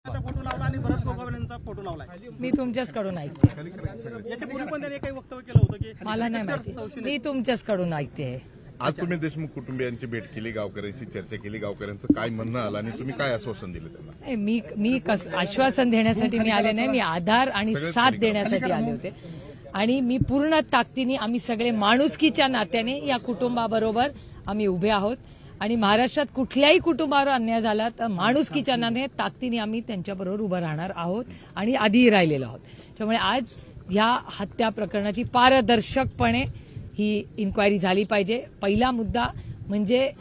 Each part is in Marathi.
फोटो लावला आणि भरत गोगावलेंचा फोटो लावलाय. मी तुमच्याचकडून ऐकते. याच्यापूर्वी पण त्यांनी काही वक्तव्य केलं होतं की मला नाही माहिती, मी तुमच्याचकडून ऐकते. आज तुम्ही देशमुख कुटुंबियांची भेट केली, गावकऱ्यांची चर्चा केली, गावकऱ्यांचं काय म्हणणं आलं आणि तुम्ही काय आश्वासन दिलं त्यांना? मी आश्वासन देण्यासाठी मी आले नाही, मी आधार आणि साथ देण्यासाठी आले होते. आणि मी पूर्ण ताकदीने आम्ही सगळे माणुसकीच्या नात्याने या कुटुंबाबरोबर आम्ही उभे आहोत. आणि महाराष्ट्रात कुठल्याही कुटुंबावर अन्याय झाला तर माणुसकीच्या नात्याने ताकदीने आम्ही त्यांच्याबरोबर उभं राहणार आहोत आणि आधीही राहिलेलो आहोत. त्यामुळे आज या हत्या प्रकरणाची पारदर्शकपणे ही इन्क्वायरी झाली पाहिजे. पहिला मुद्दा म्हणजे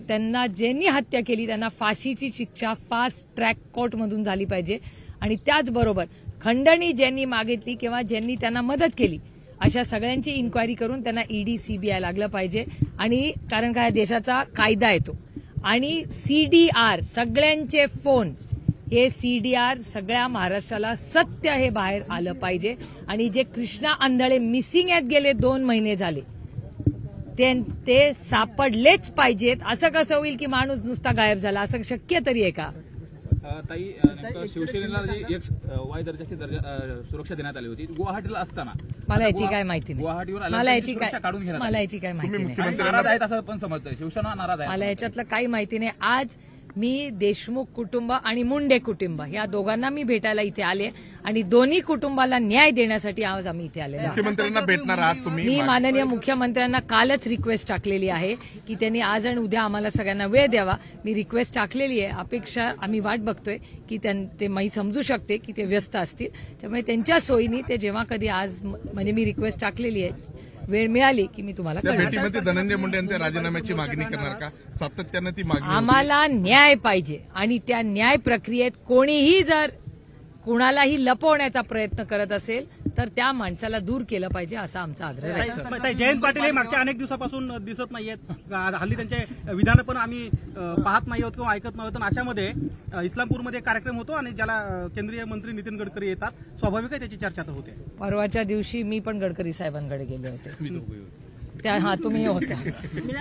त्यांना ज्यांनी हत्या केली त्यांना फाशीची शिक्षा फास्ट ट्रॅक कोर्टमधून झाली पाहिजे. आणि त्याचबरोबर खंडणी ज्यांनी मागितली किंवा ज्यांनी त्यांना मदत केली अशा सगळ्यांची इन्क्वायरी करून त्यांना ईडी सीबीआय लागलं पाहिजे. आणि कारण काय देशाचा कायदा येतो आणि सीडीआर सगळ्यांचे फोन हे सीडीआर सगळ्या महाराष्ट्राला सत्य हे बाहेर आलं पाहिजे. आणि जे कृष्णा आंधळे मिसिंग आहेत गेले 2 महिने झाले ते सापडलेच पाहिजेत. असं कसं होईल की माणूस नुसता गायब झाला, असं शक्य तरी आहे का? ताई, शिवसेनेला एक वाय दर्जाची सुरक्षा देण्यात आली होती गुवाहाटीला असताना. मला याची काय माहिती नाही. गुवाहाटीवर मला याची काढून घेण्यात मला याची काय माहिती नाही. नाराज आहेत असं पण समजतंय, शिवसेना नाराज आहे. मला याच्यातलं काही माहिती नाही. आज मी देशमुख कुटुंब आणि मुंडे कुटुंब या दोघांना मी भेटायला इथे आले आणि दोन्ही कुटुंबाला न्याय देण्यासाठी आज आम्ही इथे आलेलो. मुख्यमंत्र्यांना भेटणार आहात तुम्ही? मी माननीय मुख्यमंत्र्यांना कालच रिक्वेस्ट टाकलेली आहे की त्यांनी आज आणि उद्या आम्हाला सगळ्यांना वेळ द्यावा. मी रिक्वेस्ट टाकलेली आहे. अपेक्षा आम्ही वाट बघतोय की ते मी समजू शकते की ते व्यस्त असतील. त्यामुळे त्यांच्या सोयीने ते जेव्हा कधी आज म्हणजे मी रिक्वेस्ट टाकलेली आहे, वेळ मिळाली की मी तुम्हाला त्या भेटीमध्ये धनंजय मुंडे यांच्या राजीनाम्याची मागणी करणार का? सातत्यानं ती मागणी आम्हाला न्याय पाहिजे आणि त्या न्याय प्रक्रियेत कोणीही जर कुणालाही लपवण्याचा प्रयत्न करत असेल तर त्या माणसाला दूर केलं पाहिजे असा आमचा आग्रह आहे. जयंत पाटील हे मागच्या अनेक दिवसापासून दिसत नाहीयेत. हल्ली त्यांचे विधान पण आम्ही पाहत नाही आहोत किंवा ऐकत नाही आहोत. अशामध्ये इस्लामपूरमध्ये कार्यक्रम होतो आणि ज्याला केंद्रीय मंत्री नितीन गडकरी येतात, स्वाभाविक आहे त्याची चर्चा तर होते. परवाच्या दिवशी मी पण गडकरी साहेबांकडे गेले होते. तुम्ही होत्या.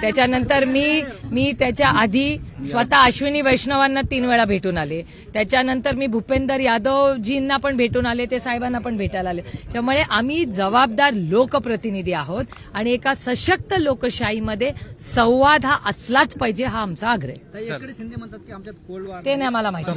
त्याच्यानंतर मी त्याच्या आधी स्वतः अश्विनी वैष्णवांना 3 वेळा भेटून आले. त्याच्यानंतर मी भूपेंदर यादवजींना पण भेटून आले, ते साहेबांना पण भेटायला आले. त्यामुळे आम्ही जबाबदार लोकप्रतिनिधी आहोत आणि एका सशक्त लोकशाहीमध्ये संवाद हा असलाच पाहिजे, हा आमचा आग्रह आहे. शिंदे म्हणतात की आमच्यात कोल्ड वॉर ते नाही मला माहिती.